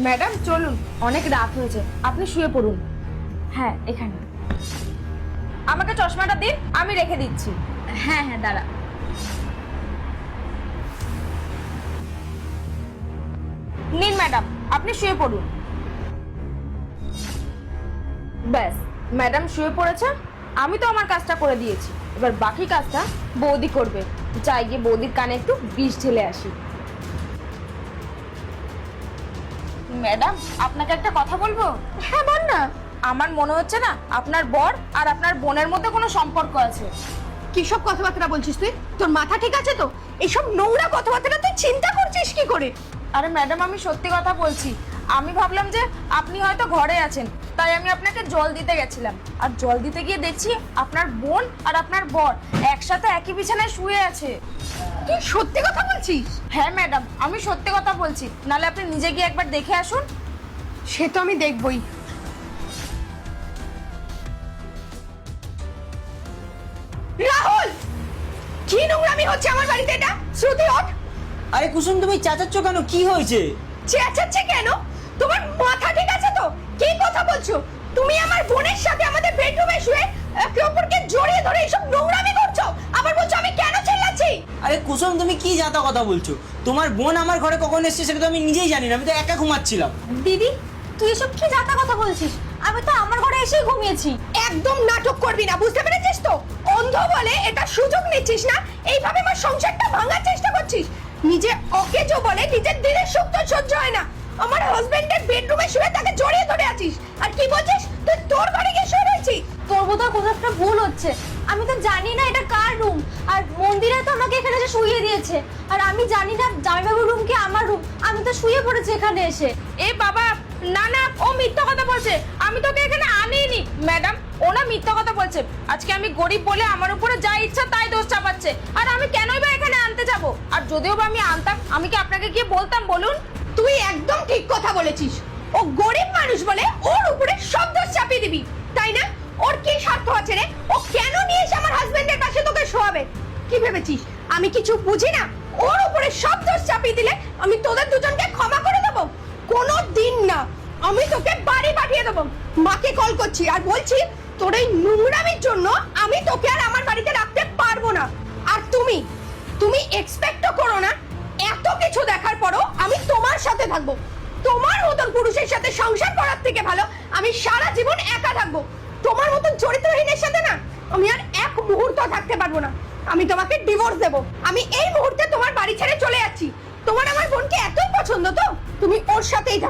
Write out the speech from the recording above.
Madam চলুন, অনেক রাত হয়েছে, আপনি শুয়ে পড়ুন। হ্যাঁ এখানে। আমাকে চশমাটা দিন, আমি রেখে দিচ্ছি। হ্যাঁ হ্যাঁ দাঁড়া। নিন ম্যাডাম, আপনি শুয়ে পড়ুন। ব্যাস, ম্যাডাম শুয়ে পড়েছে, আমি তো আমার কাজটা করে দিয়েছি, এবার বাকি কাজটা বৌদি করবে। যাই গিয়ে বৌদির কানে একটু বিষ ঢেলে আসি। ম্যাডাম, আপনাকে একটা কথা বলবো? হ্যাঁ বল না। আমার মনে হচ্ছে না আপনার বর আর আপনার বোনের মধ্যে কোনো সম্পর্ক আছে। কিসব কথাবার্তা বলছিস তুই? তোর মাথা ঠিক আছে তো? এইসব নোংরা কথাবার্তা তুই চিন্তা করছিস কি করে? আরে ম্যাডাম, আমি সত্যি কথা বলছি। আমি ভাবলাম যে আপনি হয়তো ঘরে আছেন, তাই আমি আপনাকে জল দিতে গেছিলাম। আর জল দিতে গিয়ে দেখছি আপনার বোন আর আপনার বর একসাথে একই বিছানায় শুয়ে আছে। তুই সত্যি কথা বলছিস? হ্যাঁ ম্যাডাম, আমি সত্যি কথা বলছি, নালে আপনি নিজে গিয়ে একবার দেখে আসুন। সে তো আমি দেখবই। রাহুল, কি নোংরামি হচ্ছে আমার বাড়িতে এটা? শ্রুতি ওঠ। আরে কুসুম, তুমি চেঁচাচ্ছ কেন? কি হয়েছে? চেঁচাচ্ছে কেন? তোমার মাথা ঠিক আছে তো? কি কথা বলছো? তুমি আমার বোনের সাথে আমাদের বেডরুমে শুয়ে একে অপরকে জড়িয়ে ধরে এইসব নোংরামি করছো, আবার বলছো আমি কেন চিল্লাচ্ছি? আরে কুসুম, তুমি কি যাতা কথা বলছো? তোমার বোন আমার ঘরে কখন এসেছে সেটা তো আমি নিজেই জানি না, আমি তো একা ঘুমাচ্ছিলাম। দিদি, তুই এসব কি যাতা কথা বলছিস? আমি তো আমার ঘরে এসেই ঘুমিয়েছি। একদম নাটক করবি না, বুঝতে পেরেছিস তো? অন্ধ বলে এটা সুযোগ নিচ্ছিস না, এইভাবে আমার সংসারটা ভাঙার চেষ্টা করছিস। নিজে অকেজো বলে নিজের দিনের সুখ তো সহ্য হয় না। আমার হাজবেন্ডের বেডরুমে শুয়ে তাকে জড়িয়ে ধরে আছিস, আর কি বলছিস তুই তোর ঘরে গিয়ে শুয়ে রয়েছিস? তোর বোধহয় কোথাও একটা ভুল হচ্ছে। আমি তো জানি না এটা কার রুম, আর মন্দিরে তো আমাকে এখানে এসে শুইয়ে দিয়েছে, আর আমি জানি না জামাইবাবুর রুম কি আমার রুম। আমি তো শুয়ে পড়েছি এখানে এসে। এ বাবা, না না, ও মিথ্যা কথা বলছে, আমি তোকে এখানে আনিনি। ম্যাডাম, ও না মিথ্যা কথা বলছে। আজকে আমি গরিব বলে আমার উপরে যা ইচ্ছা তাই দোষ চাপাচ্ছে, আর আমি কেনই বা এখানে আনতে যাব? আর যদিও বা আমি আনতাম, আমি কি আপনাকে গিয়ে বলতাম বলুন? তুই একদম ঠিক কথা বলেছিস। ও গরিব মানুষ বলে ওর উপরে সব দোষ চাপিয়ে দিবি, তাই না? ওর কি স্বার্থ আছে রে? ও কেন নিয়ে এসে আমার হাজবেন্ডের পাশে তোকে শোয়াবে? কি ভেবেছিস আমি কিছু বুঝি না? ওর উপরে সব দোষ চাপিয়ে দিলে আমি তোদের দুজনকে ক্ষমা করে দেবো? কোনো দিন না, আমি তোকে বাড়ি পাঠিয়ে দেবো। মাকে কল করছি আর বলছি তোর এই নোংরামির জন্য আমি তোকে আর আমার বাড়িতে রাখতে পারবো না। আর তুমি এক্সপেক্টও করো না এত কিছু দেখার পরও আমি তোমার সাথে থাকবো। তোমার মতন পুরুষের সাথে সংসার করার থেকে ভালো আমি সারা জীবন একা থাকবো। তোমার মতন চরিত্রহীনের সাথে না আমি আর এক মুহূর্ত থাকতে পারবো না। আমি তোমাকে ডিভোর্স দেবো। আমি এই মুহূর্তে তোমার বাড়ি ছেড়ে চলে যাচ্ছি। তোমার আমার বোনকে এতই পছন্দ তো তুমি ওর সাথেই থাকো।